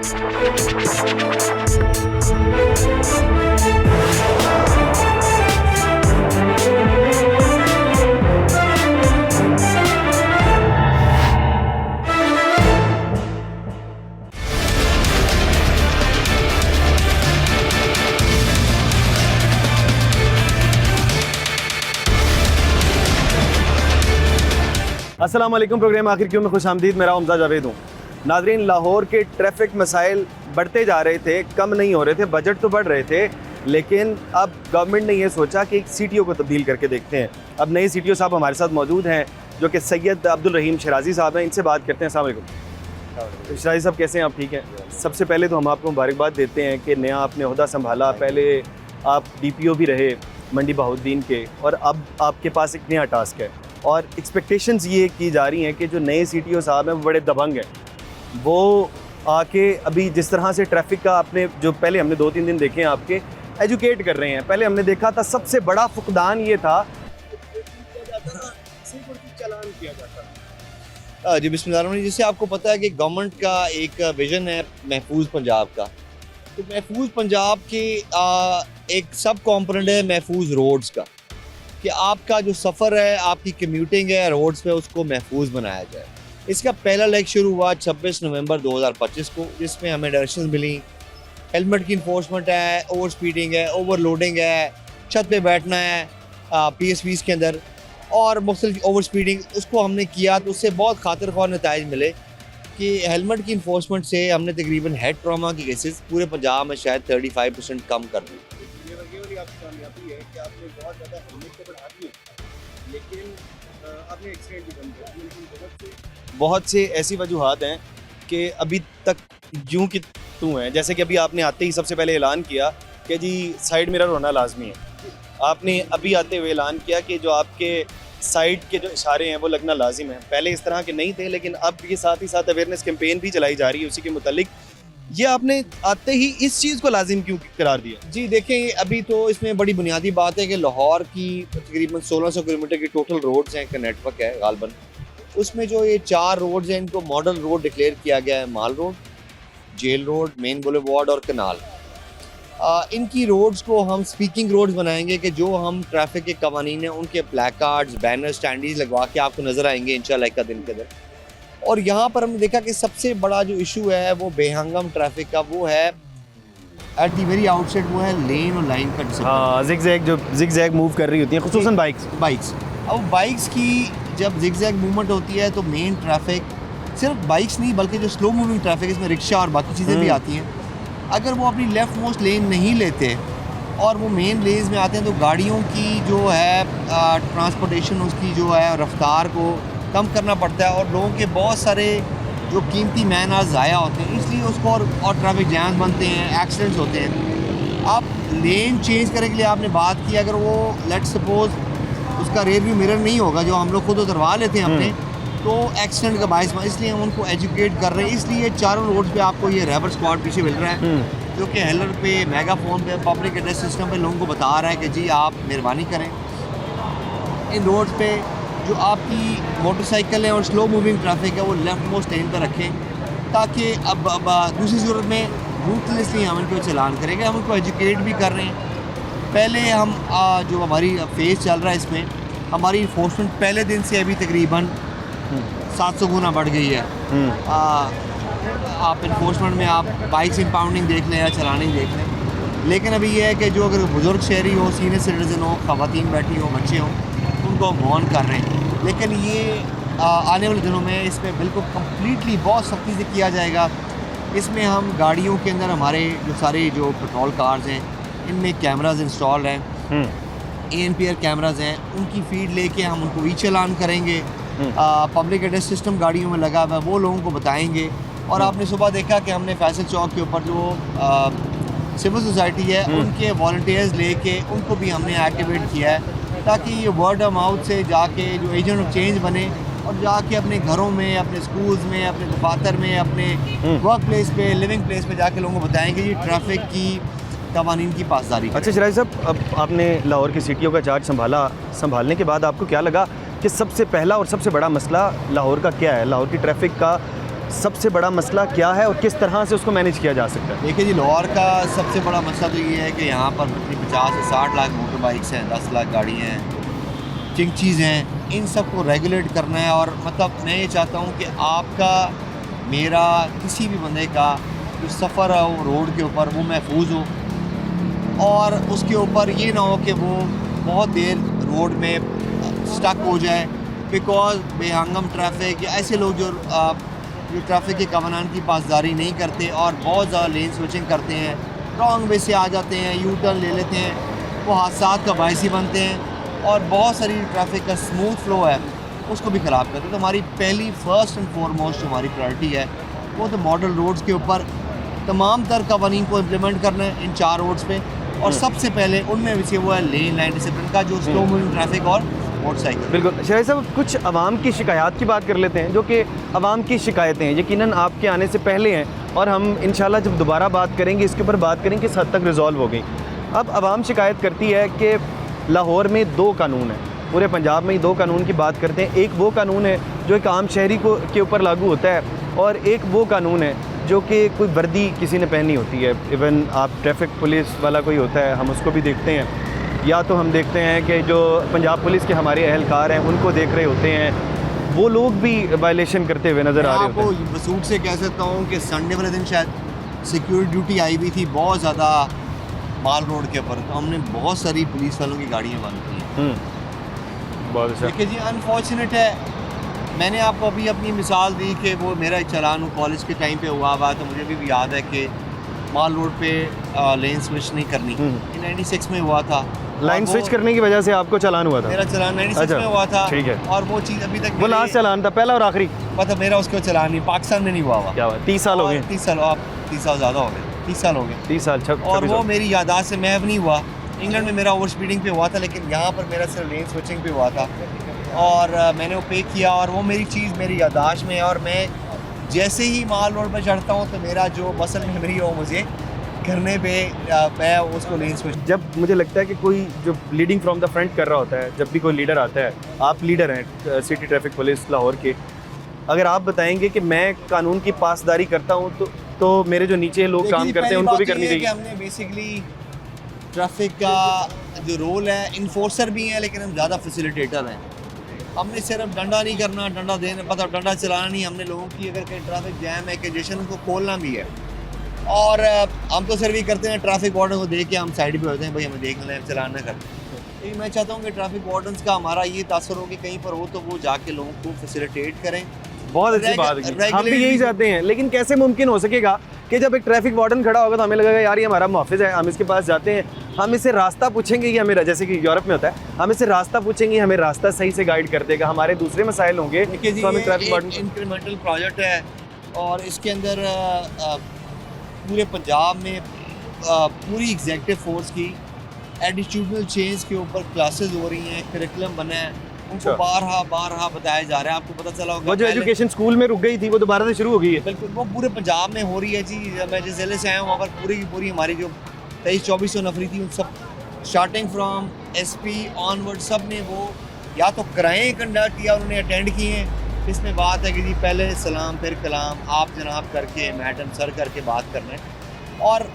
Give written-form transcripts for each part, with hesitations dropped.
अस्सलाम वालेकुम। प्रोग्राम आखिर क्यों में खुशामदीद। मेरा हमजा जावेद हूँ। नाज़रीन, लाहौर के ट्रैफिक मसाइल बढ़ते जा रहे थे, कम नहीं हो रहे थे, बजट तो बढ़ रहे थे, लेकिन अब गवर्नमेंट ने ये सोचा कि CTO को तब्दील करके देखते हैं। अब नए CTO साहब हमारे साथ मौजूद हैं जो कि सैयद अब्दुल रहीम शराजी साहब हैं। इनसे बात करते हैं। अस्सलाम वालेकुम शराजी साहब, कैसे हैं आप? ठीक हैं। सबसे पहले तो हम आपको मुबारकबाद देते हैं कि नया आपने ओहदा संभाला। पहले आप DPO भी रहे मंडी बहाउद्दीन के, और अब आपके पास एक नया टास्क है और एक्सपेक्टेशंस ये की जा रही हैं कि जो नए CTO साहब हैं वो बड़े दबंग हैं। वो आके अभी जिस तरह से ट्रैफिक का आपने जो पहले हमने 2-3 दिन देखे हैं आपके, एजुकेट कर रहे हैं। पहले हमने देखा था सबसे बड़ा फुकदान ये था चालान किया जाता। जी बिस्मिल्लाह। जैसे आपको पता है कि गवर्नमेंट का एक विज़न है महफूज पंजाब का, तो महफूज पंजाब की एक सब कॉम्पोनेंट है महफूज रोड्स का, कि आपका जो सफ़र है, आपकी कम्यूटिंग है रोड्स पे, उसको महफूज बनाया जाए। इसका पहला लेग शुरू हुआ 26 नवंबर 2025 को, जिसमें हमें डायरेक्शंस मिली। हेलमेट की इन्फोर्समेंट है, ओवर स्पीडिंग है, ओवरलोडिंग है, छत पे बैठना है PSVs के अंदर, और मुख्तलिफ ओवर स्पीडिंग, उसको हमने किया तो उससे बहुत खातिर ख्वाह नताइज मिले कि हेलमेट की इन्फोर्समेंट से हमने तकरीबन हेड ट्रॉमा की केसेस पूरे पंजाब में शायद 35% कम कर दी। आपकी कामयाबी है कि आपने बहुत ज़्यादा हेलमेट को बढ़ा दिए, लेकिन आपने एक्सीडेंट भी कम कर दिए। लेकिन बहुत से ऐसी वजूहात हैं कि अभी तक यूँ कि तू हैं। जैसे कि अभी आपने आते ही सबसे पहले ऐलान किया कि जी साइड मिरर होना लाजमी है। आपने अभी आते हुए ऐलान किया कि जो आपके साइड के जो इशारे हैं वो लगना लाजिम है। पहले इस तरह के नहीं थे, लेकिन अब ये साथ ही साथ अवेयरनेस कैंपेन भी चलाई जा रही है उसी के मुतालिक। ये आपने आते ही इस चीज़ को लाजिम क्यों करार दिया? जी देखें, अभी तो इसमें बड़ी बुनियादी बात है कि लाहौर की तकरीबन 1600 किलोमीटर की टोटल रोड्स हैं, का नेटवर्क है गालबन। उसमें जो ये 4 रोड्स हैं, इनको मॉडल रोड डिक्लेयर किया गया है। Mall Road, Jail Road, Main Boulevard और कनाल। इनकी रोड्स को हम स्पीकिंग रोड्स बनाएंगे कि जो हम ट्रैफिक के कवानीन हैं उनके प्लेकार्ड्स, बैनर, स्टैंडीज लगवा के आपको नज़र आएंगे इंशाल्लाह का दिन के दिन। और यहाँ पर हमने देखा कि सबसे बड़ा जो इशू है वो बेहंगम ट्रैफिक का, वो है एट दी वेरी आउटसाइड, वो है लेन और लाइन का डिसिप्लिन। हाँ, जिगजैग मूव कर रही होती हैं, खुसूसन बाइक्स। अब बाइक्स की जब जिगजैग मूवमेंट होती है तो मेन ट्रैफिक सिर्फ बाइक्स नहीं बल्कि जो स्लो मूविंग ट्रैफिक, इसमें रिक्शा और बाकी चीज़ें भी आती हैं, अगर वो अपनी लेफ़्ट मोस्ट लेन नहीं लेते और वो मेन लेन्स में आते हैं तो गाड़ियों की जो है ट्रांसपोर्टेशन, उसकी जो है रफ्तार को कम करना पड़ता है और लोगों के बहुत सारे जो कीमती मैन आवर्स ज़ाया होते हैं, इसलिए उसको और ट्रैफिक जैम्स बनते हैं, एक्सीडेंट्स होते हैं। आप लेन चेंज करने के लिए आपने बात की, अगर वो लेट्स सपोज उसका रेयर व्यू मिरर नहीं होगा जो हम लोग खुद उतरवा लेते हैं अपने, तो एक्सीडेंट का बायस, इसलिए हम उनको एजुकेट कर रहे हैं। इसलिए चारों रोड्स पे आपको ये रैबर स्क्वाड पीछे मिल रहा है जो कि हेलर पे, मेगाफोन पे, पब्लिक एड्रेस सिस्टम पे लोगों को बता रहा है कि जी आप मेहरबानी करें इन रोड्स पे जो आपकी मोटरसाइकिल है और स्लो मूविंग ट्रैफिक है वो लेफ्ट मोस्ट लेन पर रखें, ताकि अब दूसरी सूरत में रूटलेसली हम इनको चालान करेंगे। हम उनको एजुकेट भी कर रहे हैं। पहले हम जो हमारी फेज़ चल रहा है इसमें हमारी इन्फोर्समेंट पहले दिन से अभी तकरीबन 700 गुना बढ़ गई है। आप इन्फोर्समेंट में आप बाइक्स इंपाउंडिंग देख लें या चलानिंग देख लें, लेकिन अभी ये है कि जो अगर बुज़ुर्ग शहरी हो, सीनियर सिटीज़न हो, ख़वातीन बैठी हो, बच्चे हों, उनको हम वार्न कर रहे हैं। लेकिन ये आने वाले दिनों में इसमें बिल्कुल कम्प्लीटली बहुत सख्ती से किया जाएगा। इसमें हम गाड़ियों के अंदर हमारे जो सारे जो पेट्रोल कार्स हैं इनमें कैमराज इंस्टॉल हैं, ANPR कैमराज हैं, उनकी फीड लेके हम उनको ई चालान करेंगे। पब्लिक एड्रेस सिस्टम गाड़ियों में लगा हुआ है, वो लोगों को बताएंगे। और आपने सुबह देखा कि हमने फैसल चौक के ऊपर जो सिविल सोसाइटी है उनके वॉलंटियर्स लेके उनको भी हमने एक्टिवेट किया है, ताकि ये वर्ड ऑफ माउथ से जाके जो एजेंट ऑफ चेंज बने और जाके अपने घरों में, अपने स्कूल्स में, अपने दफातर में, अपने वर्क प्लेस पे, लिविंग प्लेस पे जाके लोगों को बताएंगे जी ट्रैफिक की कवानीन की पासदारी। अच्छा शराजी साहब, अब आपने लाहौर के CTO का चार्ज संभालने के बाद आपको क्या लगा कि सबसे पहला और सबसे बड़ा मसला लाहौर का क्या है? लाहौर की ट्रैफिक का सबसे बड़ा मसला क्या है और किस तरह से उसको मैनेज किया जा सकता है? देखिए जी, लाहौर का सबसे बड़ा मसला तो ये है कि यहाँ पर अपनी 50 से 60 लाख मोटर बाइक्स हैं, 10 लाख गाड़ियाँ हैं, चिंगचीज़ हैं, इन सब को रेगुलेट करना है। और मतलब मैं ये चाहता हूँ कि आपका, मेरा, किसी भी बंदे का जो सफ़र है वो रोड के ऊपर वो महफूज हो, और उसके ऊपर ये ना हो कि वो बहुत देर रोड में स्टक हो जाए बिकॉज बेहंगम ट्रैफिक या ऐसे लोग जो ट्रैफिक के कवानीन की पासदारी नहीं करते और बहुत ज़्यादा लेन स्विचिंग करते हैं, रॉन्ग वे से आ जाते हैं, यू टर्न ले लेते हैं, वो हादसात का बायस ही बनते हैं और बहुत सारी ट्रैफिक का स्मूथ फ्लो है उसको भी ख़राब करते हैं। तो हमारी पहली फर्स्ट एंड फॉरमोस्ट हमारी प्रायोरिटी है वो तो मॉडल रोड्स के ऊपर तमाम तर कवानीन को इम्प्लीमेंट करना है इन 4 रोड्स पे, और सबसे पहले उनमें से वो है लेन लाइन डिसिप्लिन का, जो स्लो मूविंग ट्रैफिक और मोटरसाइकिल। बिल्कुल शहरी साहब, कुछ आवाम की शिकायत की बात कर लेते हैं, जो कि आवाम की शिकायतें यकीनन आपके आने से पहले हैं और हम इंशाल्लाह जब दोबारा बात करेंगे इसके ऊपर बात करेंगे किस हद तक रिजॉल्व हो गई। अब आवाम शिकायत करती है कि लाहौर में 2 कानून हैं, पूरे पंजाब में ही 2 कानून की बात करते हैं। एक वो कानून है जो एक आम शहरी को के ऊपर लागू होता है, और एक वो कानून है जो कि कोई वर्दी किसी ने पहनी होती है। इवन आप ट्रैफिक पुलिस वाला कोई होता है, हम उसको भी देखते हैं, या तो हम देखते हैं कि जो पंजाब पुलिस के हमारे अहलकार हैं उनको देख रहे होते हैं, वो लोग भी वायलेशन करते हुए नज़र आ रहे होते हैं। आपको वसूख से कह सकता हूँ कि संडे वाले दिन शायद सिक्योरिटी ड्यूटी आई हुई थी बहुत ज़्यादा माल रोड के ऊपर, तो हमने बहुत सारी पुलिस वालों की गाड़ियाँ बंद की हैं। बहुत अच्छा। देखिए जी, अनफॉर्चुनेट है, मैंने आपको अभी अपनी मिसाल दी कि वो मेरा एक चलान वो कॉलेज के टाइम पे हुआ हुआ, तो मुझे भी याद है कि माल रोड पे लेन स्विच नहीं करनी, 96 में हुआ था। लाइन स्विच करने की वजह से आपको चालान हुआ था? मेरा चलान 96 में हुआ था। ठीक है। और वो चीज़ अभी तक वो लास्ट चालान था, पहला और आखिरी? मतलब मेरा उसको चलान नहीं, पाकिस्तान में नहीं हुआ हुआ। क्या बात, 30 साल हो गए? 30 साल, आप 30 साल ज़्यादा हो गए, 30 साल हो गए। 30 साल। और वो मेरी यादाश्त से महव नहीं हुआ। इंग्लैंड में मेरा ओवर स्पीडिंग पे हुआ था, लेकिन यहाँ पर मेरा सिर्फ लेन स्विचिंग पे हुआ था, और मैंने वो पे किया, और वो मेरी चीज़ मेरी यादाश्त में है। और मैं जैसे ही माल रोड पर चढ़ता हूँ तो मेरा जो मसल मेमोरी हो मुझे करने पे मैं उसको लेन स्विच। जब मुझे लगता है कि कोई जो लीडिंग फ्रॉम द फ्रंट कर रहा होता है, जब भी कोई लीडर आता है, आप लीडर हैं सिटी ट्रैफिक पुलिस लाहौर के, अगर आप बताएंगे कि मैं कानून की पासदारी करता हूँ तो मेरे जो नीचे लोग काम करते हैं उनको भी करनी चाहिए। हमने बेसिकली ट्रैफिक का जो रोल है, इन्फोर्सर भी हैं लेकिन हम ज़्यादा फैसिलिटेटर हैं। हमने सिर्फ डंडा नहीं करना, डंडा देना, मतलब डंडा चलाना नहीं, हमने लोगों की अगर कहीं ट्रैफिक जैम है, कंजेशन, उनको खोलना भी है। और हम तो सिर्फ ये करते हैं, ट्रैफिक वार्डन को देख के हम साइड पे होते हैं, भाई हमें देख लें, चलान ना करते। लेकिन मैं चाहता हूँ कि ट्रैफिक वार्डन्स का हमारा ये तासर हो कि कहीं पर हो तो वो जाके लोगों को फैसिलिटेट करें। बहुत अच्छी बात है, हम भी यही चाहते हैं। लेकिन कैसे मुमकिन हो सकेगा कि जब एक ट्रैफिक वार्डन खड़ा होगा तो हमें लगेगा यार ये हमारा मुहाफिज है, हम इसके पास जाते हैं, हम इससे रास्ता पूछेंगे कि हमें, जैसे कि यूरोप में होता है, हम इससे रास्ता पूछेंगे, हमें रास्ता सही से गाइड कर देगा, हमारे दूसरे मसाइल होंगे तो हमें ट्रैफिक वार्डन। इंक्रीमेंटल प्रोजेक्ट है और इसके अंदर पूरे पंजाब में पूरी एग्जीक्यूटिव फोर्स की एडिट्यूडनल चेंज के ऊपर क्लासेस हो रही हैं, करिकुलम बना है, उनको बारहा बताया जा रहा है। आपको पता चला होगा वो जो एजुकेशन स्कूल में रुक गई थी वो दोबारा से शुरू हो गई है। बिल्कुल, वो पूरे पंजाब में हो रही है जी। मैं जिस ज़िले से आया हूँ वहाँ पर पूरी की पूरी हमारी जो 2300-2400 नफरी थी, उन सब स्टार्टिंग फ्राम SP ऑनवर्ड सब ने वो या तो कराएँ कंडक्ट या उन्होंने अटेंड किए हैं। इसमें बात है कि जी पहले सलाम फिर कलाम, आप जनाब करके, मैडम सर करके बात करना है। और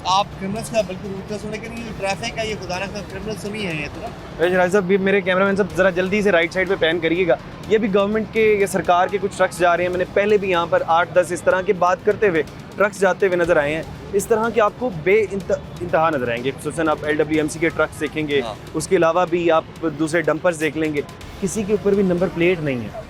आप क्रिमिनल्स का बिल्कुल उल्टा सुने कि नहीं, ट्रैफिक है ये खुदा ना का क्रिमिनल सुनी है ये तो ना। राज साहब, मेरे कैमरामैन साहब ज़रा जल्दी से राइट साइड पे पैन करिएगा। ये भी गवर्नमेंट के या सरकार के कुछ ट्रक्स जा रहे हैं। मैंने पहले भी यहाँ पर 8-10 इस तरह की बात करते हुए ट्रक्स जाते हुए नज़र आए हैं। इस तरह के आपको इंतहा नज़र आएंगे। खुसूसन आप LWMC के ट्रक्स देखेंगे, उसके अलावा भी आप दूसरे डंपर्स देख लेंगे, किसी के ऊपर भी नंबर प्लेट नहीं है।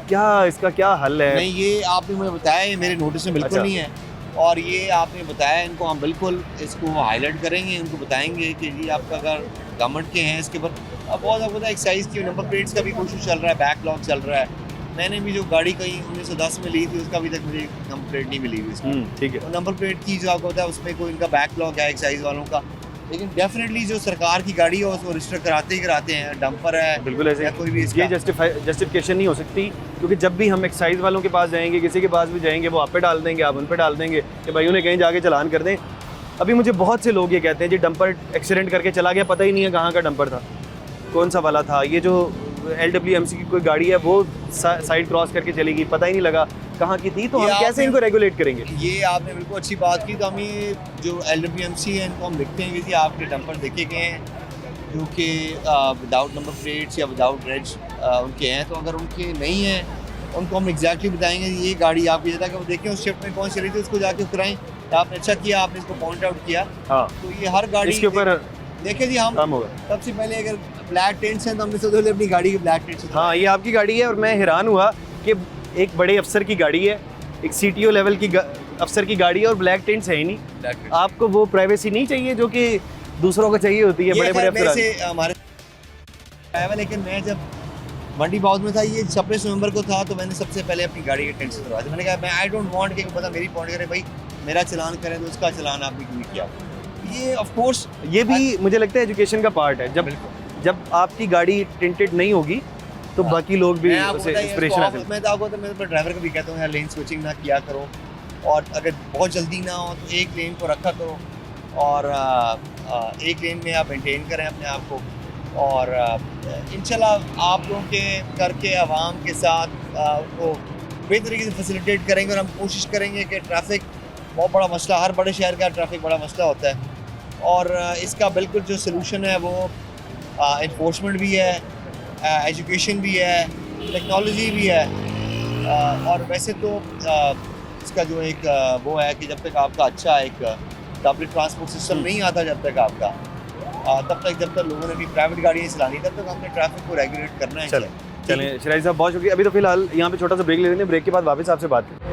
क्या इसका क्या हल है? नहीं, ये आपने मुझे बताया, ये मेरे नोटिस में बिल्कुल नहीं है, और ये आपने बताया, इनको हम बिल्कुल इसको हाईलाइट करेंगे, उनको बताएंगे कि जी आपका अगर गवर्नमेंट के हैं इसके ऊपर। अब बहुत आपको पता है एक्साइज की नंबर प्लेट्स का भी कोशिश चल रहा है, बैकलॉग चल रहा है। मैंने भी जो गाड़ी कहीं 1910 में ली थी उसका अभी तक मुझे नंबर प्लेट नहीं मिली हुई। ठीक है, तो नंबर प्लेट की जो आपको पता है उसमें कोई इनका बैकलॉग है एक्साइज वालों का, लेकिन डेफिनेटली जो सरकार की गाड़ी है उसको रजिस्टर कराते ही कराते हैं। डंपर है बिल्कुल ऐसे, या कोई भी ये जस्टिफिकेशन नहीं हो सकती, क्योंकि जब भी हम एक्साइज वालों के पास जाएंगे, किसी के पास भी जाएंगे, वो आप पे डाल देंगे, आप उन पे डाल देंगे कि भाई उन्हें कहीं जाके चलान कर दें। अभी मुझे बहुत से लोग ये कहते हैं जी डंपर एक्सीडेंट करके चला गया, पता ही नहीं है कहाँ का डंपर था, कौन सा वाला था। ये जो LWMC की कोई गाड़ी है वो साइड क्रॉस करके चली गई, पता ही नहीं लगा कहाँ की थी, तो ये हम कैसे आपने- इनको रेगुलेट करेंगे? ये आपने बिल्कुल अच्छी बात की। तो हम ये जो LWMC है इनको हम लिखते हैं कि जी आपके डंपर देखे गए हैं जो कि विदाउट नंबर प्लेट्स या विदाउट रेड्स उनके हैं, तो अगर उनके नहीं हैं उनको हम एग्जैक्टली बताएंगे ये गाड़ी आपकी, जैसा कि वो देखें उस शिफ्ट में कौन चली थी उसको जाके कराएं। तो आपने अच्छा किया, आपने इसको पॉइंट आउट किया। हाँ, तो ये हर गाड़ी इसके ऊपर देखिए जी, हम काम होगा। सबसे पहले अगर ब्लैक टेंट्स हैं तो हमने सबसे पहले अपनी गाड़ी के ब्लैक टेंट्स हाँ, ये आपकी गाड़ी है और मैं हैरान हुआ कि एक बड़े अफसर की गाड़ी है, एक CTO लेवल की अफसर की गाड़ी है और ब्लैक टेंट्स है ही नहीं। आपको वो प्राइवेसी नहीं चाहिए जो कि दूसरों को चाहिए होती है, बड़े बड़े अफसर। से हमारे आया हुआ, लेकिन मैं जब मंडी बाउथ में था, ये 26 नवंबर को था, तो मैंने सबसे पहले अपनी गाड़ी के टेंट्स करवाए थे। मैंने कहा मैं आई डोंट वांट कि पता मेरी पॉइंट करे, भाई मेरा चलान करें तो उसका चलान आपने क्यों नहीं किया। ये ऑफ कोर्स ये भी मुझे लगता है एजुकेशन का पार्ट है। जब आपकी गाड़ी टिंटेड नहीं होगी तो बाकी लोग भी उसे इंस्पिरेशन हासिल। मैं तो आपको मैं ड्राइवर को भी कहता हूँ यार लेन स्विचिंग ना किया करो, और अगर बहुत जल्दी ना हो तो एक लेन को रखा करो और एक लेन में आप मेंटेन करें अपने आप को। और इंशाल्लाह आप लोगों के करके आवाम के साथ उनको बेहतर तरीके से फैसिलिटेट करेंगे। और हम कोशिश करेंगे कि ट्रैफिक बहुत बड़ा मसला, हर बड़े शहर का ट्रैफिक बड़ा मसला होता है, और इसका बिल्कुल जो सलूशन है वो इन्फोर्समेंट भी है, एजुकेशन भी है, टेक्नोलॉजी भी है। और वैसे तो इसका जो एक वो है कि जब तक आपका अच्छा एक पब्लिक ट्रांसपोर्ट सिस्टम नहीं आता, जब तक आपका जब तक लोगों ने भी प्राइवेट गाड़ियाँ चलानी, तब तक हमने ट्रैफिक को रेगुलेट करना है। चलें शराजी साहब, बहुत शुक्रिया। अभी तो फिलहाल यहाँ पे छोटा सा ब्रेक ले लेते हैं, ब्रेक के बाद वापस आपसे बात करें।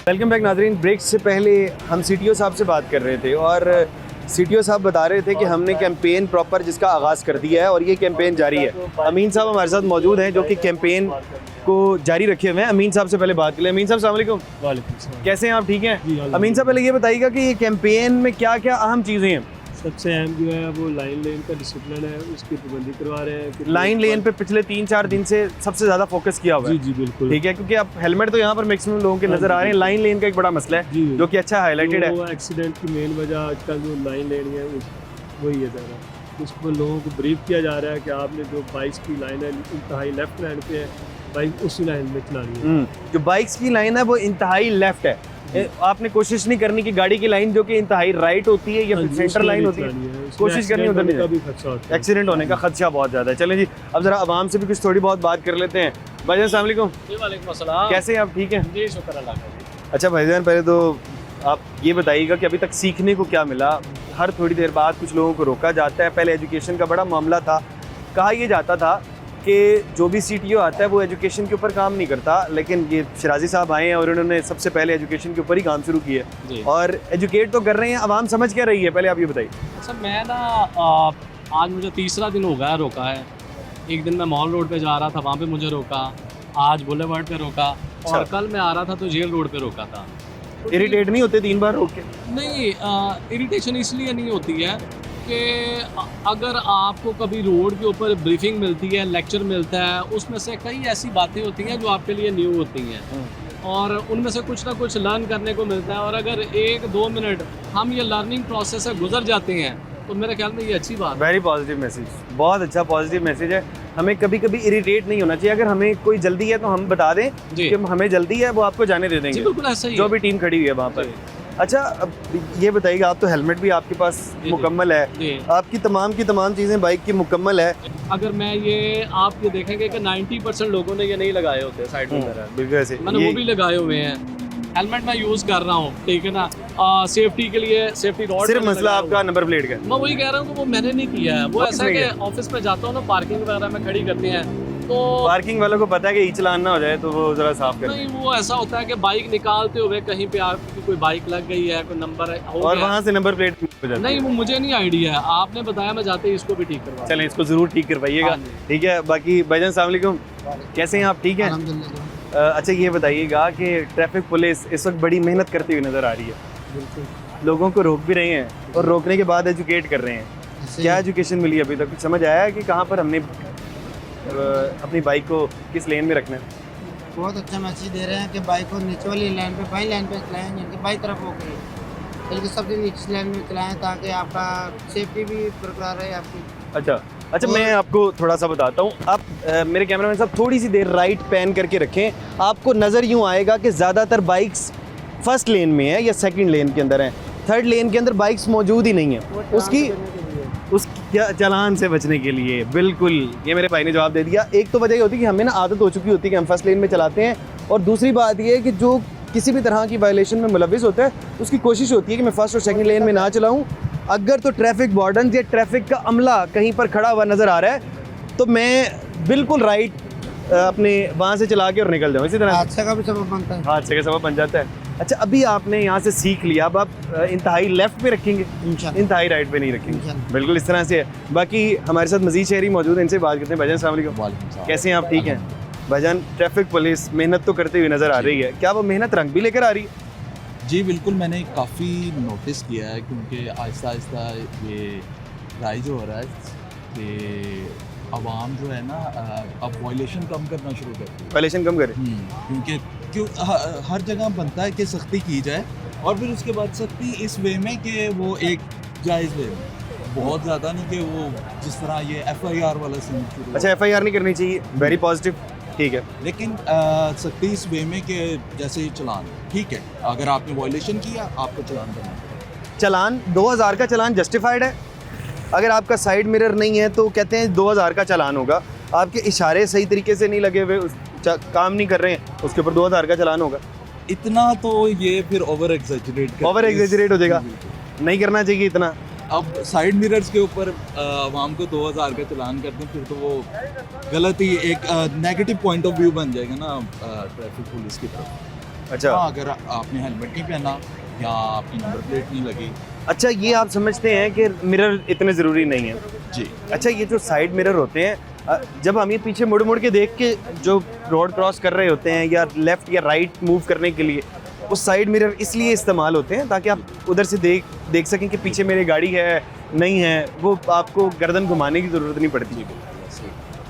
वेलकम बैक नाजरीन। ब्रेक से पहले हम CTO साहब से बात कर रहे थे और CTO साहब बता रहे थे कि हमने कैंपेन प्रॉपर जिसका आगाज़ कर दिया है और ये कैंपेन जारी है। अमीन साहब हमारे साथ मौजूद हैं जो कि कैंपेन को जारी रखे हुए हैं। अमीन साहब से पहले बात कर लें। अमीन साहब अस्सलाम वालेकुम। वालेकुम सलाम। कैसे हैं आप? ठीक हैं? जी, अमीन साहब पहले ये बताइएगा कि ये कैंपेन में क्या क्या अहम चीज़ें हैं? सबसे अहम जो है वो लाइन लेन का डिसिप्लिन है, उसकी पाबंदी करवा रहे हैं। लाइन लेन पे पिछले 3-4 दिन से सबसे ज़्यादा फोकस किया हुआ है। जी बिल्कुल, ठीक है, क्योंकि अब हेलमेट तो यहाँ पर मैक्सिमम लोगों के नज़र आ रहे हैं। लाइन लेन का एक बड़ा मसला है जी, जो कि अच्छा हाईलाइटेड है। वो एक्सीडेंट की मेन वजह आजकल जो लाइन लेनी है वही है ज़्यादा। उस पर लोगों को ब्रीफ किया जा रहा है कि आपने जो बाइक्स की लाइन है इंतहाई लेफ्ट लाइन पे है, बाइक उसी लाइन में चलानी है। जो बाइक्स की लाइन है वो इंतहाई लेफ्ट है। आपने कोशिश नहीं करनी कि गाड़ी की लाइन जो कि इंतहाई राइट होती है या फिर सेंटर लाइन होती है, कोशिश करनी उधर नहीं भी खर्चा होता है। एक्सीडेंट होने का खदशा बहुत ज़्यादा है। चलें जी, अब ज़रा आवाम से भी कुछ थोड़ी बहुत बात कर लेते हैं। भाईजान अस्सलाम वालेकुम। जी वालेकुम अस्सलाम। कैसे हैं आप? ठीक हैं? जी शुक्र अल्लाह का। अच्छा भाईजान, पहले तो आप ये बताइएगा कि अभी तक सीखने को क्या मिला? हर थोड़ी देर बाद कुछ लोगों को रोका जाता है। पहले एजुकेशन का बड़ा मामला था, कहा यह जाता था कि जो भी CTO आता है वो एजुकेशन के ऊपर काम नहीं करता, लेकिन ये शराजी साहब आए हैं और उन्होंने सबसे पहले एजुकेशन के ऊपर ही काम शुरू किया और एजुकेट तो कर रहे हैं। आवाम समझ क्या रही है, पहले आप ये बताइए। सर मैं ना आज मुझे तीसरा दिन हो गया रोका है। एक दिन मैं मॉल रोड पे जा रहा था, वहाँ पे मुझे रोका, आज बुलेवर्ड पे रोका, और कल मैं आ रहा था तो जेल रोड पे रोका था। इरिटेट नहीं होते 3 बार रोक के? नहीं, इरिटेशन इसलिए नहीं होती है कि अगर आपको कभी रोड के ऊपर ब्रीफिंग मिलती है, लेक्चर मिलता है, उसमें से कई ऐसी बातें होती हैं जो आपके लिए न्यू होती हैं और उनमें से कुछ ना कुछ लर्न करने को मिलता है। और अगर 1-2 मिनट हम ये लर्निंग प्रोसेस से गुजर जाते हैं तो मेरे ख्याल में ये अच्छी बात है। वेरी पॉजिटिव मैसेज, बहुत अच्छा पॉजिटिव मैसेज है। हमें कभी कभी इरिटेट नहीं होना चाहिए। अगर हमें कोई जल्दी है तो हम बता दें जी कि हमें जल्दी है, वो आपको जाने दे जी देंगे, बिल्कुल ऐसा ही जो है। भी टीम खड़ी हुई है वहाँ पर। जी, अच्छा, अब ये बताइएगा, आप तो हेलमेट भी आपके पास जी, मुकम्मल है, जी। आपकी तमाम की तमाम चीज़ें बाइक की मुकम्मल है। अगर मैं ये आप ये देखेंगे कि 90% लोगों ने ये नहीं लगाए होते साइड में मेरा, बिल्कुल ऐसे मैंने वो भी लगाए हुए हैं। हेलमेट मैं यूज़ कर रहा हूँ, ठीक है ना, सेफ्टी के लिए सेफ्टी रॉड सिर्फ मसला आपका नंबर प्लेट का है। मैं वही कह रहा हूँ कि वो मैंने नहीं किया है। वो वो ऐसा है किसने कि ऑफिस में जाता हूँ ना, पार्किंग वगैरह में खड़ी करते हैं तो पार्किंग वालों को पता है कि ई चलान ना हो जाए तो वो ज़रा साफ कर नहीं, वो ऐसा होता है कि बाइक निकालते हुए कहीं पे आपकी कोई बाइक लग गई है, कोई नंबर हो और गया। वहाँ से नंबर प्लेट हो जाती नहीं, है। वो मुझे नहीं आइडिया है, आपने बताया, मैं जाते ही इसको भी ठीक करवा। चलें, इसको ज़रूर ठीक करवाइएगा। हाँ जी। ठीक है, बाकी भाईजान अस्सलाम वालेकुम, कैसे हैं आप? ठीक हैं? अच्छा, ये बताइएगा कि ट्रैफिक पुलिस इस वक्त बड़ी मेहनत करती हुई नज़र आ रही है। बिल्कुल लोगों को रोक भी रहे हैं और रोकने के बाद एजुकेट कर रहे हैं। क्या एजुकेशन मिली अभी तक? कुछ समझ आया है कि कहाँ पर हमने अपनी बाइक को किस लेन में रखना है? बहुत अच्छा मैसेज दे रहे हैं कि बाइक को नीचे वाली लाइन पे बाई लाइन पे चलाएं, यानी बाई तरफ होकर बल्कि सबसे नीचे लाइन में चलाएं ताकि आपका सेफ्टी भी बरकरार रहे आपकी। अच्छा मैं आपको थोड़ा सा बताता हूँ। आप मेरे कैमरामैन साहब थोड़ी सी देर राइट पैन करके रखें, आपको नज़र यूँ आएगा कि ज़्यादातर बाइक्स फर्स्ट लेन में है या सेकंड लेन के अंदर है, थर्ड लेन के अंदर बाइक्स मौजूद ही नहीं है। उसकी चालान से बचने के लिए, बिल्कुल, ये मेरे भाई ने जवाब दे दिया। एक तो वजह ये होती है कि हमें ना आदत हो चुकी होती है कि हम फर्स्ट लेन में चलाते हैं, और दूसरी बात ये है कि जो किसी भी तरह की वायलेशन में मुलविस होता है उसकी कोशिश होती है कि मैं फर्स्ट और सेकंड लेन में ना चलाऊं। अगर तो ट्रैफिक वार्डन या ट्रैफिक का अमला कहीं पर खड़ा हुआ नज़र आ रहा है तो मैं बिल्कुल राइट अपने वहाँ से चला के और निकल जाऊँ। इसी तरह हादसे का भी सबब बनता है। हादसे का सबब बन जाता है। अच्छा, अभी आपने यहाँ से सीख लिया, अब आप इंतहाई लेफ्ट पे रखेंगे, इंशाल्लाह। इंतहाई राइट पे नहीं रखेंगे। इंशाल्लाह। बिल्कुल इस तरह से है। बाकी हमारे साथ मजीद शहरी मौजूद हैं, इनसे बात करते हैं। भाईजान अस्सलाम वालेकुम, कैसे हैं आप? ठीक हैं भाईजान। ट्रैफिक पुलिस मेहनत तो करते हुए नज़र आ रही है, क्या वो मेहनत रंग भी लेकर आ रही है? जी बिल्कुल, मैंने काफ़ी नोटिस किया है क्योंकि आहिस्ता आहिस्ता ये राइज हो रहा है कि आवाम जो है ना अब वायलेशन कम करना शुरू करती है। वायलेशन कम करें, क्योंकि हर जगह बनता है कि सख्ती की जाए, और फिर उसके बाद सख्ती इस वे में कि वो एक जायज़ वे में, बहुत ज़्यादा नहीं कि वो जिस तरह ये FIR वाला सीन शुरू। अच्छा, FIR नहीं करनी चाहिए, वेरी पॉजिटिव, ठीक है। लेकिन सख्ती इस वे में कि जैसे चलान, ठीक है, अगर आपने वायलेशन किया आपको चलान करना पड़ेगा। चालान 2000 का चालान जस्टिफाइड है। अगर आपका साइड मिरर नहीं है तो कहते हैं 2000 का चालान होगा। आपके इशारे सही तरीके से नहीं लगे हुए, काम नहीं कर रहे हैं, उसके ऊपर 2000 का चालान होगा। इतना तो ये फिर ओवर एग्जैजरेट हो जाएगा, नहीं करना चाहिए इतना। अब साइड मिरर्स के ऊपर आवाम को 2000 का चलान करते हैं, फिर तो वो गलत ही एक नेगेटिव पॉइंट ऑफ व्यू बन जाएगा ना ट्रैफिक पुलिस की तरफ। अच्छा, हाँ, अगर आपने हेलमेट नहीं पहना या आपकी नंबर प्लेट नहीं लगी। अच्छा, ये आप समझते हैं कि मिरर इतने ज़रूरी नहीं है? जी। अच्छा, ये जो साइड मिरर होते हैं, जब हम ये पीछे मुड़ मुड़ के देख के जो रोड क्रॉस कर रहे होते हैं या लेफ़्ट या राइट मूव करने के लिए, वो साइड मिरर इसलिए इस्तेमाल होते हैं ताकि आप उधर से देख सकें कि पीछे मेरी गाड़ी है नहीं है, वो आपको गर्दन घुमाने की ज़रूरत नहीं पड़ती।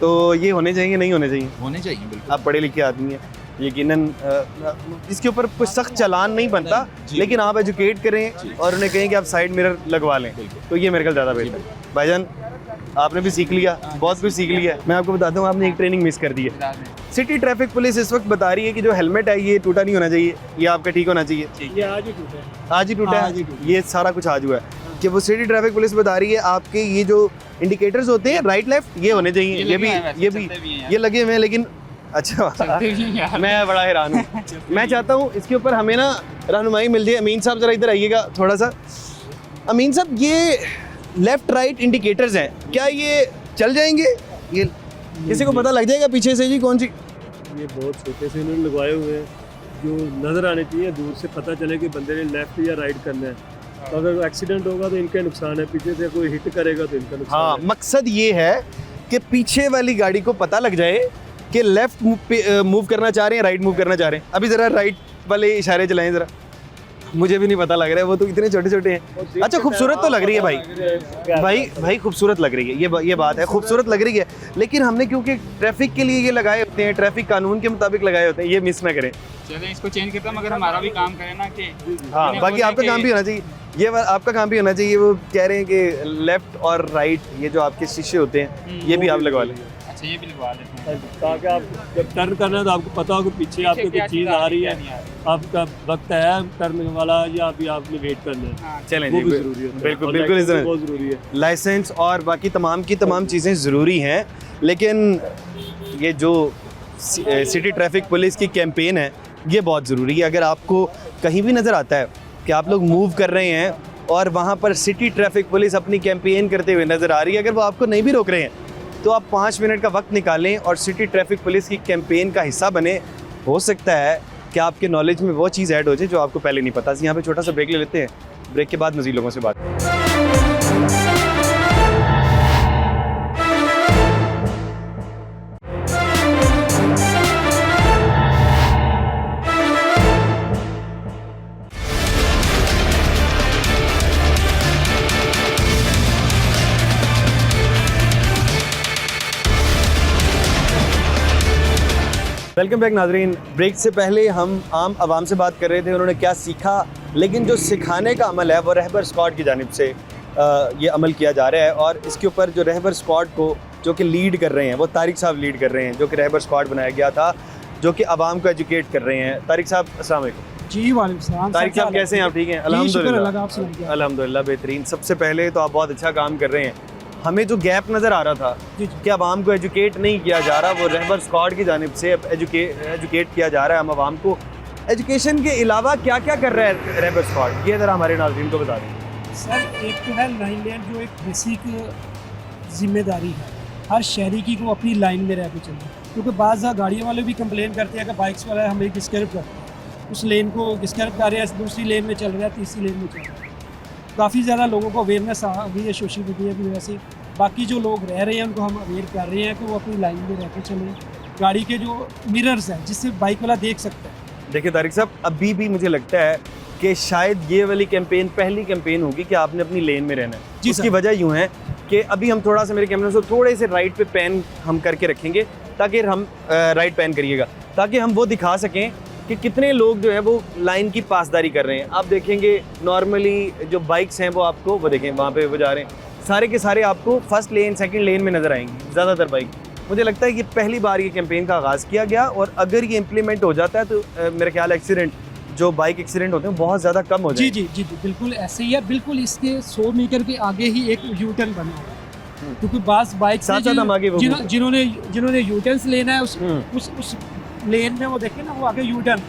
तो ये होने चाहिए, नहीं होने चाहिए? होने चाहिए, बिल्कुल। आप पढ़े लिखे आदमी हैं, यकीनन इसके ऊपर कुछ सख्त चालान नहीं बनता, लेकिन आप एजुकेट करें और उन्हें कहें कि आप साइड मिरर लगवा लें, तो ये मेरे ख्याल ज़्यादा बेहतर है। भाईजान, आपने भी सीख लिया, बहुत कुछ सीख लिया। मैं आपको बताता हूँ, आपने एक ट्रेनिंग मिस कर दी है। सिटी ट्रैफिक पुलिस इस वक्त बता रही है कि जो हेलमेट है ये टूटा नहीं होना चाहिए, ये आपका ठीक होना चाहिए। ये आज ही टूटा है। आज ही टूटा है, ये सारा कुछ आज हुआ है कि वो सिटी ट्रैफिक पुलिस बता रही है आपके ये जो इंडिकेटर्स होते हैं राइट लेफ्ट, ये होने चाहिए। ये लगे हुए हैं, लेकिन अच्छा मैं बड़ा हैरान हूँ। मैं चाहता हूँ इसके ऊपर हमें ना रहनुमाई मिल जाए। अमीन साहब ज़रा इधर आइएगा थोड़ा सा। अमीन साहब, ये लेफ्ट राइट इंडिकेटर्स हैं, क्या ये चल जाएंगे? ये किसी को पता लग जाएगा पीछे से जी कौन सी? ये बहुत छोटे से इन्होंने लगवाए हुए हैं जो नज़र आने चाहिए, दूर से पता चले कि बंदे ने लेफ्ट या राइट करना है। तो अगर एक्सीडेंट होगा तो इनका नुकसान है, पीछे से कोई हिट करेगा तो इनका नुकसान हाँ, है। मकसद ये है कि पीछे वाली गाड़ी को पता लग जाए कि लेफ्ट मूव करना चाह रहे हैं, राइट मूव करना चाह रहे हैं। अभी ज़रा राइट वाले इशारे चलाएं ज़रा, मुझे भी नहीं पता लग रहा है, वो तो इतने छोटे छोटे हैं। अच्छा, खूबसूरत तो लग रही है भाई खूबसूरत लग रही है, ये बात है, खूबसूरत लग रही है। लेकिन हमने क्योंकि ट्रैफिक के लिए ये लगाए होते हैं, ट्रैफिक कानून के मुताबिक लगाए होते हैं, ये मिस ना करें। चलें इसको चेंज करता, मगर हमारा भी काम करें ना कि हाँ, बाकी आपका काम भी होना चाहिए, ये आपका काम भी होना चाहिए। वो कह रहे हैं कि लेफ्ट और राइट ये जो आपके शीशे होते हैं ये भी आप लगवा लें। अच्छा, ये भी लगवा लेते हैं ताकि आप जब टर्न करना है तो आपको पता हो कि पीछे आपको क्या कोई चीज़ आ रही है, आपका वक्त है टर्न वाला या अभी आपने वेट करना है। हाँ, चलें वो जी, भी ज़रूरी है। बिल्कुल और बिल्कुल इस लाइसेंस तरह बहुत ज़रूरी है। लाइसेंस और बाकी तमाम की तमाम चीज़ें ज़रूरी हैं। लेकिन ये जो सिटी ट्रैफिक पुलिस की कैंपेन है ये बहुत ज़रूरी है। अगर आपको कहीं भी नज़र आता है कि आप लोग मूव कर रहे हैं और वहाँ पर सिटी ट्रैफिक पुलिस अपनी कैंपेन करते हुए नज़र आ रही है, अगर वो आपको नहीं भी रोक रहे हैं तो आप 5 मिनट का वक्त निकालें और सिटी ट्रैफिक पुलिस की कैंपेन का हिस्सा बने। हो सकता है कि आपके नॉलेज में वो चीज़ ऐड हो जाए जो आपको पहले नहीं पता थी। यहाँ पे छोटा सा ब्रेक ले लेते हैं, ब्रेक के बाद मज़ीद लोगों से बात। वेलकम बैक नाजरीन। ब्रेक से पहले हम आम आवाम से बात कर रहे थे, उन्होंने क्या सीखा, लेकिन जो सिखाने का अमल है वो रहबर स्क्वाड की जानिब से ये अमल किया जा रहा है। और इसके ऊपर जो रहबर स्क्वाड को जो कि लीड कर रहे हैं वो तारिक साहब लीड कर रहे हैं, जो कि रहबर स्क्वाड बनाया गया था जो कि आवाम को एजुकेट कर रहे हैं। तारिक साहब अस्सलाम वालेकुम। जी वालेकुम सलाम। तारिक साहब कैसे हैं आप? ठीक हैं? अल्हम्दुलिल्लाह। अल्हम्दुलिल्लाह बेहतरीन। सबसे पहले तो आप बहुत अच्छा काम कर रहे हैं। हमें जो गैप नज़र आ रहा था कि आवाम को एजुकेट नहीं किया जा रहा, वो रहबर स्क्वाड की जानिब से अब एजुकेट किया जा रहा है हम आवाम को। एजुकेशन के अलावा क्या क्या कर रहा है रहबर स्क्वाड, ये ज़रा हमारे नाज़रीन को बता दें। सर एक तो है लाइन लेन, जो एक बेसिक जिम्मेदारी है हर शहरी की को अपनी लाइन में रह के चलना, क्योंकि बाज़ गाड़ियों वाले भी कंप्लेन करते हैं कि बाइक्स वाला हमें डिस्टर्ब करते हैं, उस लेन को डिस्टर्ब कर रहे हैं, दूसरी लेन में चल रहा है, तीसरी लेन में चल रहा है। काफ़ी ज़्यादा लोगों को अवेयरनेस आ गई है सोशल मीडिया की वजह से। बाकी जो लोग रह रहे हैं उनको हम अवेयर कर रहे हैं कि वो अपनी लाइन में रह के चलें। गाड़ी के जो मिरर्स हैं जिससे बाइक वाला देख सकता है। देखिए तारिक साहब, अभी भी मुझे लगता है कि शायद ये वाली कैंपेन पहली कैंपेन होगी कि आपने अपनी लेन में रहना है। उसकी वजह यूँ है कि अभी हम थोड़ा सा मेरे कैमरे से थोड़े से राइट पे पैन हम करके रखेंगे ताकि हम राइट पैन करिएगा, ताकि हम वो दिखा सकें कि कितने लोग जो है वो लाइन की पासदारी कर रहे हैं। आप देखेंगे नॉर्मली जो बाइक्स हैं वो आपको वो देखें वहाँ पे वो जा रहे हैं, सारे के सारे आपको फर्स्ट लेन सेकंड लेन में नज़र आएंगी ज़्यादातर बाइक। मुझे लगता है कि पहली बार ये कैंपेन का आगाज़ किया गया और अगर ये इम्प्लीमेंट हो जाता है तो मेरे ख्याल एक्सीडेंट जो बाइक एक्सीडेंट होते हैं बहुत ज़्यादा कम हो जाए। जी बिल्कुल ऐसे ही है। बिल्कुल इसके 100 मीटर के आगे ही एक यू टर्न बना हुआ है, क्योंकि बास बाइक जिन्होंने यू टर्न लेना है उस लेन में वो देखें ना, वो आगे यू टर्न,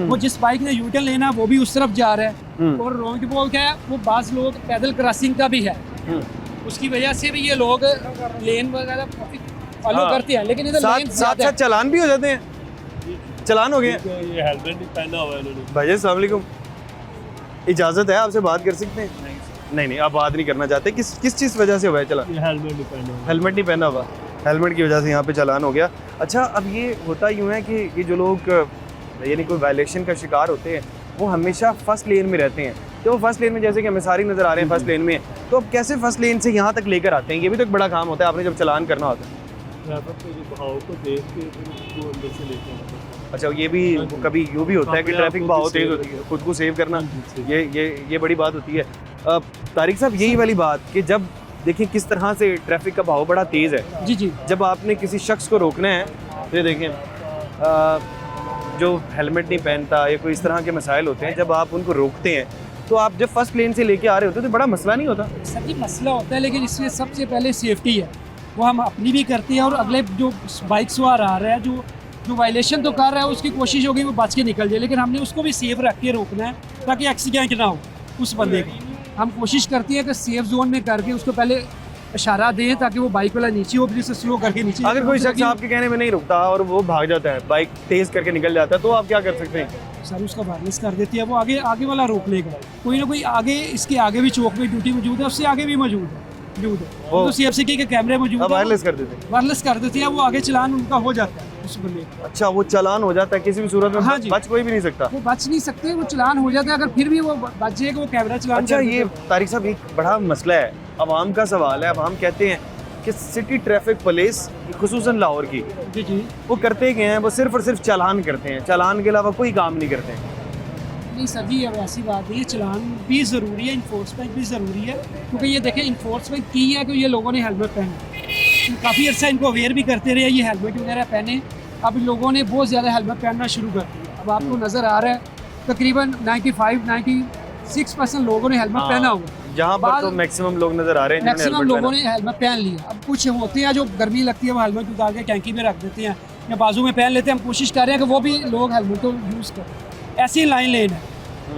वो जिस बाइक ने यू टर्न लेना है वो भी उस तरफ जा रहा है। और रॉन्ग बोल क्या है, वो बाज़ लोग पैदल क्रॉसिंग का भी है, उसकी वजह से भी ये लोग लेन वगैरह फॉलो करते हैं, लेकिन इधर लेन साथ चालान भी हो जाते हैं। चालान हो गए। ये हेलमेट नहीं पहना हुआ है इन्होंने। भाई अस्सलाम वालेकुम, इजाज़त है आपसे बात कर सकते हैं? नहीं आप बात नहीं करना चाहते। किस चीज़ वजह से हुआ है चालान? ये हेलमेट नहीं पहना हुआ। हेलमेट नहीं पहना हुआ, हेलमेट की वजह से यहाँ पे चालान हो गया। अच्छा, अब ये होता यूँ है कि ये जो लोग यानी कोई वायलेशन का शिकार होते हैं वो हमेशा फर्स्ट लेन में रहते हैं, तो वो फर्स्ट लेन में जैसे कि हमें सारी नज़र आ रहे हैं फर्स्ट लेन में, तो अब कैसे फर्स्ट लेन से यहाँ तक लेकर आते हैं? ये भी तो एक बड़ा काम होता है आपने जब चालान करना होता है। बहाव को देख के फिर उसको अंदर से लेके आना पड़ता है। अच्छा, ये भी कभी यूँ भी होता है कि ट्रैफिक बहाव तेज़ होती है, खुद को सेव करना, ये बड़ी बात होती है। तारिक साहब, यही वाली बात कि जब देखें किस तरह से ट्रैफिक का बहाव बड़ा तेज़ है। जी जब आपने किसी शख्स को रोकना है तो ये देखें जो हेलमेट नहीं पहनता या कोई इस तरह के मसाइल होते हैं, जब आप उनको रोकते हैं तो आप जब फर्स्ट लेन से लेके आ रहे होते हैं तो बड़ा मसला नहीं होता? सर जी मसला होता है, लेकिन इसमें सबसे पहले सेफ्टी है, वो हम अपनी भी करते हैं और अगले जो बाइक सवार आ रहा है जो वायलेशन तो कर रहा है उसकी कोशिश होगी वो बच के निकल जाए, लेकिन हमने उसको भी सेफ रख के रोकना है ताकि एक्सीडेंट ना हो उस बंदे का। हम कोशिश करते हैं कि सेफ जोन में करके उसको पहले इशारा दें ताकि वो बाइक वाला नीचे हो, फिर उसे स्लो करके नीचे। अगर कोई शख्स आपके कहने में नहीं रुकता और वो भाग जाता है, बाइक तेज़ करके निकल जाता है, तो आप क्या कर सकते हैं? सर उसका वायरलेस कर देती है, वो आगे वाला रोक लेगा। कोई ना कोई आगे इसके आगे भी चौक में ड्यूटी मौजूद है, उससे आगे भी मौजूद है तो CFC के कैमरे मौजूद है, वायरलेस कर देते हैं, वो आगे चलान उनका हो जाता है उस बंदे। अच्छा, वो चालान हो जाता है किसी भी सूरत में? हाँ बच कोई भी नहीं सकता? वो बच नहीं सकते, वो चलान हो जाता है, अगर फिर भी वो बच जाएगा वो कैमरा चलान। अच्छा, ये तारिक साहब एक बड़ा मसला है, अवाम का सवाल है। अब हम कहते हैं कि सिटी ट्रैफिक पुलिस खुसूसन लाहौर की जी वो करते क्या हैं, वो सिर्फ और सिर्फ चालान करते हैं, चालान के अलावा कोई काम नहीं करते हैं। नहीं सर जी, अब ऐसी बात नहीं है, चलान भी ज़रूरी है, इन्फोर्समेंट भी ज़रूरी है, क्योंकि ये देखें इन्फोर्समेंट की है कि ये लोगों ने हेलमेट पहना, काफ़ी अर्सा इनको अवेयर भी करते रहे ये हेलमेट वगैरह पहने। अब लोगों ने बहुत ज़्यादा हेलमेट पहनना शुरू कर दिया। अब आपको नज़र आ रहा है तकरीबन 95-96% लोगों ने हेलमेट पहना हुआ। जहाँ पर तो मैक्सिमम लोग नज़र आ रहे हैं मैक्सिमम लोगों ने हेलमेट पहन लिया। अब कुछ होते हैं जो गर्मी लगती है वो हेलमेट उतार के टैंकी में रख देते हैं या बाजू में पहन लेते हैं। हम कोशिश कर रहे हैं कि वो भी लोग हेलमेट को यूज़ करें। ऐसी लाइन लेन है,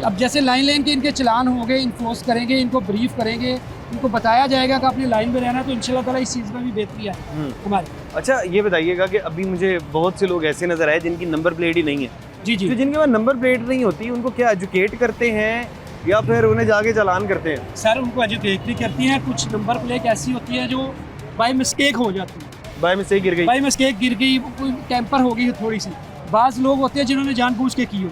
अब जैसे लाइन लेन के इनके चलान हो गए, इन्फोर्स करेंगे, इनको ब्रीफ करेंगे, इनको बताया जाएगा कि अपनी लाइन में रहना, तो इंशाल्लाह ताला इस चीज़ में भी बेहतरी है हमारी। अच्छा, ये बताइएगा कि अभी मुझे बहुत से लोग ऐसे नज़र आए जिनकी नंबर प्लेट ही नहीं है। जी तो जिनके पास नंबर प्लेट नहीं होती उनको क्या एजुकेट करते हैं या फिर उन्हें जाके चालान करते हैं? सर उनको एजुकेट भी करती हैं। कुछ नंबर प्लेट ऐसी होती है जो बाय मिस्टेक हो जाती है, बाय मिस्टेक गिर गई, कोई कैंपर हो गई थोड़ी सी। बाज़ लोग होते हैं जिन्होंने जानबूझ के की हो,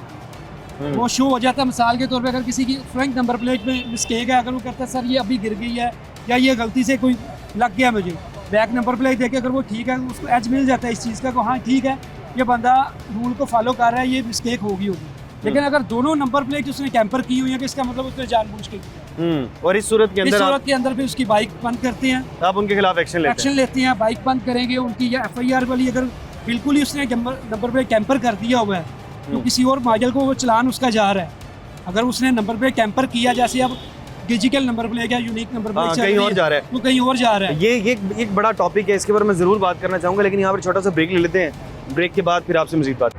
वो शो हो जाता है। मिसाल के तौर पे अगर किसी की फ्रंट नंबर प्लेट में मिस्टेक है, अगर वो कहता है सर ये अभी गिर गई है या ये गलती से कोई लग गया मुझे, बैक नंबर प्लेट देखे अगर वो ठीक है उसको एज मिल जाता है इस चीज़ का, हाँ ठीक है ये बंदा रूल को फॉलो कर रहा है, ये मिस्टेक होगी। लेकिन अगर दोनों नंबर प्लेट उसने कैंपर की हुई है कि इसका मतलब उसने जानबूझ के किया। और इस सूरत के इस अंदर सूरत के अंदर फिर उसकी बाइक बंद करते हैं, आप उनके खिलाफ एक्शन लेते हैं, बाइक बंद करेंगे उनकी। या FIR वाली अगर बिल्कुल ही उसने नंबर प्लेट कैंपर कर दिया हुआ है तो किसी और मॉडल को वो चलान उसका जा रहा है। अगर उसने नंबर प्लेट कैंपर किया, जैसे अब डिजिटल नंबर प्लेट या यूनिक नंबर प्लेट कहीं और जा रहा है, वो कहीं और जा रहा है। ये एक बड़ा टॉपिक है, इसके बारे में ज़रूर बात करना चाहूँगा, लेकिन यहाँ पर छोटा सा ब्रेक ले लेते हैं। ब्रेक के बाद फिर आपसे मज़ीद बात।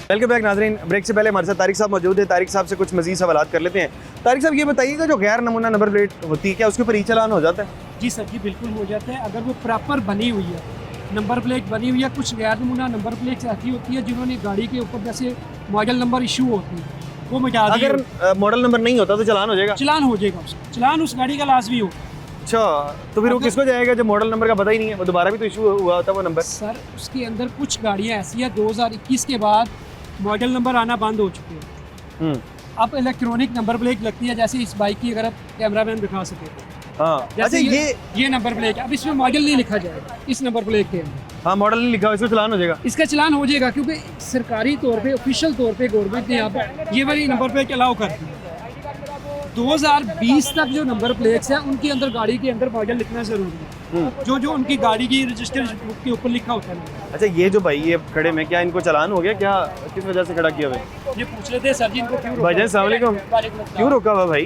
वेलकम बैक नाज़रीन। ब्रेक से पहले हमारे साथ तारिक साहब मौजूद है। तारिक साहब से कुछ मज़ीद सवालात कर लेते हैं। तारिक साहब, ये बताइएगा, जो गैर नमूना नंबर प्लेट होती है, क्या उसके ऊपर ई चालान हो जाता है? जी सर जी, बिल्कुल हो जाता है। अगर वो प्रॉपर बनी हुई है, नंबर प्लेट बनी हुई है। कुछ गैर नमूना नंबर प्लेट ऐसी होती है जिन्होंने गाड़ी के ऊपर जैसे मॉडल नंबर इशू होती है, वो मिटा दिए। अगर मॉडल नंबर नहीं होता तो चालान हो जाएगा? चलान हो जाएगा उसका, चलान उस गाड़ी का लाजमी हो। अच्छा, तो फिर वो किसको जाएगा जब मॉडल नंबर का पता ही नहीं है? वो दोबारा भी तो इशू हुआ होता है वो नंबर। सर उसके अंदर कुछ गाड़ियाँ ऐसी हैं 2021 के बाद मॉडल नंबर आना बंद हो चुके हैं। अब इलेक्ट्रॉनिक नंबर प्लेट लगती है, जैसे इस बाइक की, अगर आप कैमरा मैन दिखा सके तो। हाँ, अच्छा, ये नंबर प्लेट है। अब इसमें मॉडल नहीं लिखा जाएगा इस नंबर प्लेट के अंदर। हाँ, मॉडल नहीं लिखा, इसको चालान हो जाएगा? इसका चलान हो जाएगा, क्योंकि सरकारी तौर पे, ऑफिशियल तौर पे गवर्नमेंट ने यहाँ पर ये वाली नंबर प्लेट अलाउ कर दी है। 2020 तक जो नंबर प्लेट्स हैं उनके अंदर गाड़ी के अंदर मॉडल लिखना जरूरी है, जो उनकी गाड़ी की रजिस्ट्रेशन बुक के ऊपर लिखा होता है। अच्छा, ये जो भाई ये खड़े में, क्या इनको चालान हो गया? क्या किस वजह से खड़ा किया हुआ? ये पूछ लेते हैं सर जी, इनको क्यों रोका? भाईजान अस्सलाम वालेकुम, क्यों रोका हुआ भाई?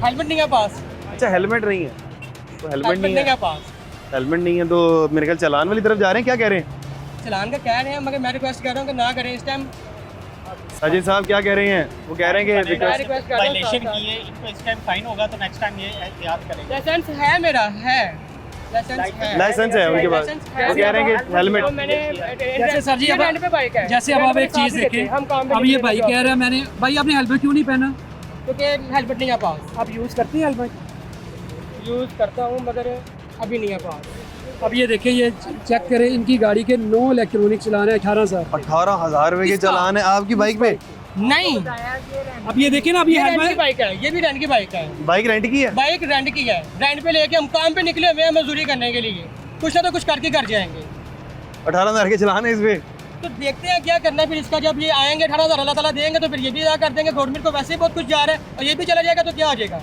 हेलमेट नहीं है पास। अच्छा, हेलमेट नहीं है तो हेलमेट नहीं है पास। हेलमेट नहीं है तो मेरे ख्याल चालान वाली तरफ जा रहे हैं। क्या कह रहे हैं? चलान का कह रहे हैं, मगर मैं रिक्वेस्ट कर रहा हूँ कि ना करें इस टाइम। साजिद साहब क्या कह रहे हैं? वो कह रहे हैं कि रिक्वेस्ट कर वायलेशन की है, इनको इस टाइम फाइन होगा तो नेक्स्ट टाइम ये एहतियात करेंगे। लाइसेंस है मेरा, है लाइसेंस है उनके पास। वो कह रहे हैं कि हेलमेट। जैसे सर जी, जैसे अब आप एक चीज़ देखें, अब ये भाई कह रहा है मैंने, भाई आपने हेलमेट क्यों नहीं पहना? क्योंकि हेलमेट नहीं है पास। आप यूज़ करती हैं हेलमेट? यूज़ करता हूँ मगर अभी नहीं है पास। अब ये देखें, ये चेक करें, इनकी गाड़ी के 9 इलेक्ट्रॉनिक चलान है, 18,000 रुपए के चालान है आपकी बाइक पे? नहीं, अब ये देखें ना, अब ये रेंट की हेलमेट, बाइक है, ये भी रेंट की बाइक है। बाइक रेंट की है? बाइक रेंट की है, रेंट पे लेके हम काम पे निकले हुए हैं मजदूरी करने के लिए, कुछ ना तो कुछ करके घर जाएंगे। 18,000 के चलान है इस पे? तो देखते हैं क्या करना है फिर इसका। जब ये आएंगे 18,000 अल्लाह ताला देंगे तो फिर ये भी अदा कर देंगे। गवर्नमेंट को वैसे ही बहुत कुछ जा रहा है और ये भी चला जाएगा तो क्या हो जाएगा?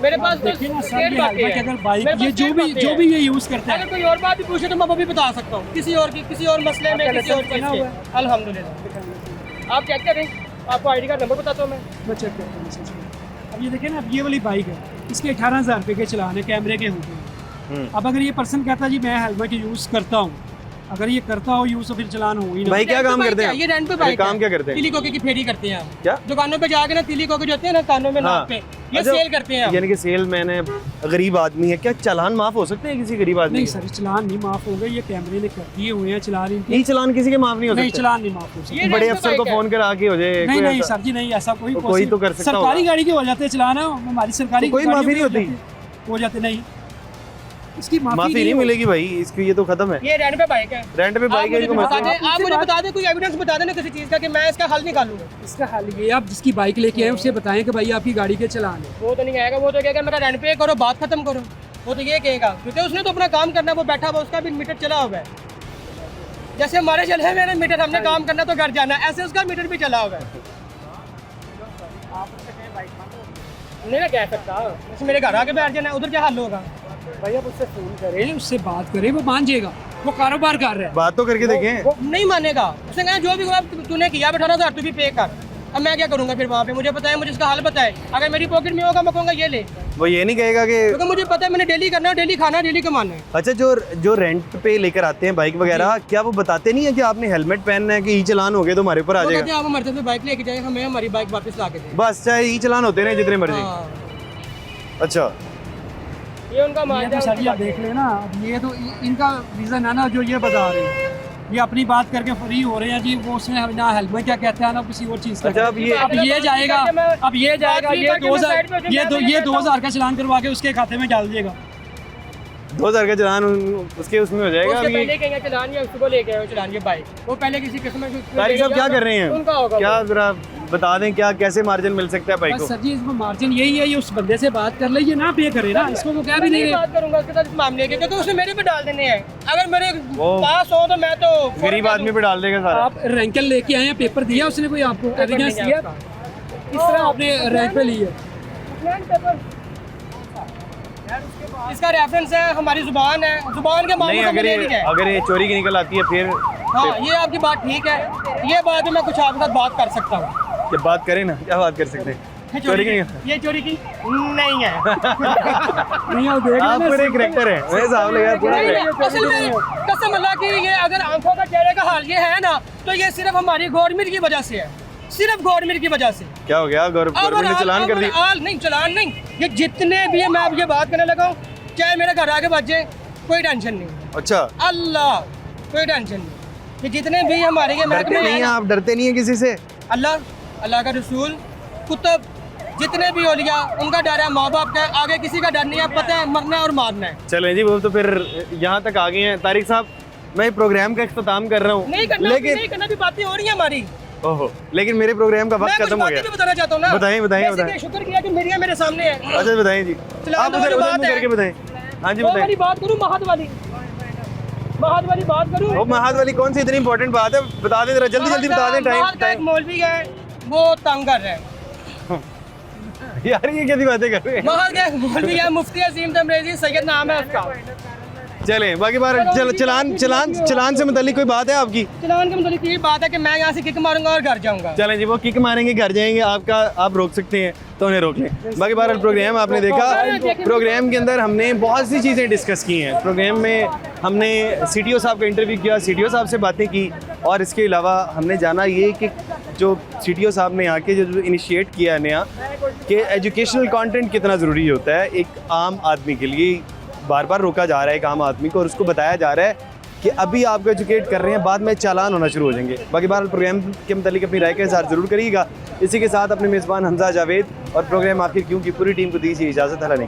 मेरे पास देखिए ना सर, ये हेलमेट अगर बाइक, ये जो भी ये यूज़ करता है, अगर कोई और बात भी पूछे तो मैं वो भी बता सकता हूँ, किसी और मसले में, किसी और चीज़ के। अल्हम्दुलिल्लाह। आप चेक करें, आपको ID का नंबर बताता हूँ मैं चेक करता हूँ सर। अब ये देखें ना, अब ये वाली बाइक है, इसके 18,000 रुपये के चलान है, कैमरे के होते हैं। अब अगर ये पर्सन कहता है जी मैं हेलमेट यूज़ करता हूँ, अगर ये करता हो यूज़ तो फिर चलान हो ही ना। भाई क्या काम करते हैं? ये रेंट पे बाइक काम क्या करते हैं? तिली कोके की फेरी करते हैं हम। क्या दुकानों पे जाके ना तिली कोके जो होते हैं ना कानों में नाक पे, ये अच्छा, सेल करते हैं। यानी कि सेल मैन है, गरीब आदमी है, क्या चालान माफ हो सकते हैं किसी गरीब आदमी नहीं के? सर, चलान नहीं माफ होगा, ये कैमरे ने कर दिए हुए हैं चलान इनके। यही चालान किसी के माफ नहीं हो नहीं, सकते? चलान नहीं माफ हो सकता। ये बड़े रेंट पे अफसर को बाइक है। फोन करा के हो जाए? नहीं कोई नहीं ऐसा- सर जी, नहीं, ऐसा कोई तो कोई तो कर सकता सरकारी होगा। गाड़ी के हो जाते हैं चलान, हमारी सरकारी तो कोई गाड़ियों माफी के नहीं होती? हो जाते नहीं, इसकी माफी नहीं मिलेगी भाई इसकी, ये तो खत्म है। ये रेंट पे बाइक है। रेंट पे बाइक है, इनको बता मसला- दें, आप मुझे बता दें, कोई एविडेंस बता देना किसी चीज़ का कि मैं इसका हल निकालूंगा। इसका हल ये, आप जिसकी बाइक लेके आए उससे बताएं कि भाई आपकी गाड़ी के चलान है। वो तो नहीं आएगा, वो तो कहेगा मेरा रेंट पे करो, बात खत्म करो। वो तो ये कहेगा, क्योंकि उसने तो अपना काम करना है, वो बैठा हुआ, उसका भी मीटर चला हुआ है। जैसे हमारे चले मेरे मीटर, हमने काम करना तो घर जाना, ऐसे उसका मीटर भी चला हुआ है। नहीं ना कह सकता, जैसे मेरे घर आके बैठ जाना, उधर क्या हल होगा? भाई आप उससे फोन करें, उससे बात करें, वो मान जाएगा, वो कारोबार कर रहा है। बात तो करके देखें। वो नहीं मानेगा, उसने कहा जो भी हुआ तूने किया, 18,000 तू भी पे कर। अब मैं क्या करूंगा फिर वहाँ पे? मुझे पता है, मुझे इसका हल पता है। अगर मेरी पॉकेट में होगा मैं कहूँगा ये ले, वो ये नहीं कहेगा कि क्योंकि मुझे पता है मैंने डेली करना है, डेली खाना, डेली कमाना है। अच्छा, जो रेंट पे लेकर आते हैं बाइक वगैरह, क्या वो बताते नहीं है कि आपने हेलमेट पहनना है कि ई चालान हो गए तो हमारे ऊपर आ वो कहते जाएगा? हैं आप हमारे तरफ से बाइक लेके जाए, हमें हमारी बाइक वापस ला के दें। बस चाहे ई चालान होते रहे जितने मर्जी। हाँ, अच्छा, ये उनका ये मानना तो सर जी आप देख लेना, अब ये तो इनका रीज़न है ना जो ये बता रहे हैं। ये अपनी बात करके फ्री हो रहे हैं जी, वो उसने ना हेलमेट क्या कहते हैं ना किसी और चीज़ का। अच्छा, अब ये ये जाएगा, अब ये जाएगा, ये 2000 का चालान करवा के उसके खाते में डाल दिएगा। 2000 का चालान उसके उसमें हो जाएगा। उसके अभी पहले कहेंगे चलान या उसको लेके आए चलान ये बाइक, वो पहले किसी किस्म में तारिक साहब क्या कर रहे हैं, उनका होगा क्या जरा बता दें, क्या कैसे मार्जिन मिल सकता है बाइक बस को? सर जी इसमें मार्जिन यही है, ये उस बंदे से बात कर ले, ये ना पे करे ना, इसको वो क्या भी नहीं रहे। बात करूंगा उसके साथ इस मामले के, क्योंकि उसने मेरे पे डाल देने हैं। अगर मेरे वो पास हो तो मैं तो गरीब आदमी पे डाल देगा सारा। आप रैंकल लेके आए हैं, पेपर दिया उसने कोई आपको, एविडेंस दिया किस तरह आपने रैंक पे ली है? इसका रेफरेंस है, हमारी जुबान है, जुबान के नहीं, मामले अगर में ये अगर ये चोरी की निकल आती है फिर हाँ ये आपकी बात ठीक है, ये बात में मैं कुछ आपके साथ बात कर सकता हूँ। क्या बात करें ना, क्या बात कर सकते हैं? ये चोरी की ये चोरी की नहीं है। नहीं आप देख आप पूरे करेक्टर हैं, मेरे साहब लगा पूरा नहीं, correct। असल में कसम अल्लाह की, ये अगर आंखों का चेहरे का हाल ये है ना, तो ये सिर्फ हमारी गवर्नमेंट की वजह से है, सिर्फ गवर्नमेंट की वजह से। क्या हो गया, गवर्नमेंट ने चलान कर दी? नहीं चलान नहीं, ये जितने भी है, मैं अब ये बात करने लगा हूँ, चाहे मेरे घर आगे बच जाए कोई टेंशन नहीं। अच्छा, अल्लाह कोई टेंशन नहीं, ये जितने भी हमारे ये डरते महकमे नहीं हैं हैं ना, आप, डरते नहीं है किसी से? अल्लाह का रसूल, कुतुब, जितने भी औलिया, उनका डर है, माँ बाप का, आगे किसी का डर नहीं है, पता है मरना है और मारना है। चलें जी, वो तो फिर यहाँ तक आ गए हैं। तारिक साहब, मैं प्रोग्राम का इख्तिताम कर रहा हूँ, नहीं करना, लेकिन नहीं करना भी बातें हो रही है हमारी। ओहो, लेकिन मेरे प्रोग्राम का मैं वक्त कुछ खत्म हो बातें गया। भी बताना चाहता हूँ ना। बताइए, बताइए, वैसे बताइए। कि शुक्र किया कि मीडिया मेरे सामने है। अच्छा बताइए जी, चलान आप वाली उधर बात उधर है। करके बताएं। हाँ जी वो बताएं। वाली बात करूँ, महद वाली बात करूँ। वो महाद वाली कौन सी इतनी इंपॉर्टेंट बात है, बता दें जरा, जल्दी जल्दी बता दें। महद का एक टाइम मौलवी है, वो तंग कर रहा है। यार ये कैसी बातें कर रहे हैं? महद का एक मौलवी है, मुफ्ती अजीम तमरेजी सैयद नाम है उसका। चलें, बाकी बार चलान से मुतालिक कोई बात है आपकी? चलान के मतलब ये बात है कि मैं यहाँ से किक मारूंगा और घर जाऊंगा। चलें जी, वो किक मारेंगे, घर जाएंगे, आपका आप रोक सकते हैं तो उन्हें रोक लें। बाकी बार प्रोग्राम आपने देखा, प्रोग्राम के अंदर हमने बहुत सी चीज़ें डिस्कस की हैं। प्रोग्राम में हमने CTO साहब का इंटरव्यू किया, CTO साहब से बातें की, और इसके अलावा हमने जाना ये कि जो CTO साहब ने आके जो इनिशिएट किया है नया, कि एजुकेशनल कंटेंट कितना ज़रूरी होता है एक आम आदमी के लिए। बार बार रोका जा रहा है एक आम आदमी को, और उसको बताया जा रहा है कि अभी आपको एजुकेट कर रहे हैं, बाद में चालान होना शुरू हो जाएंगे। बाकी बार प्रोग्राम के मतलब अपनी राय का इज़हार ज़रूर करिएगा। इसी के साथ अपने मेज़बान हमजा जावेद और प्रोग्राम आखिर क्यों की पूरी टीम को दीजिए इजाज़त। अल्लाह ने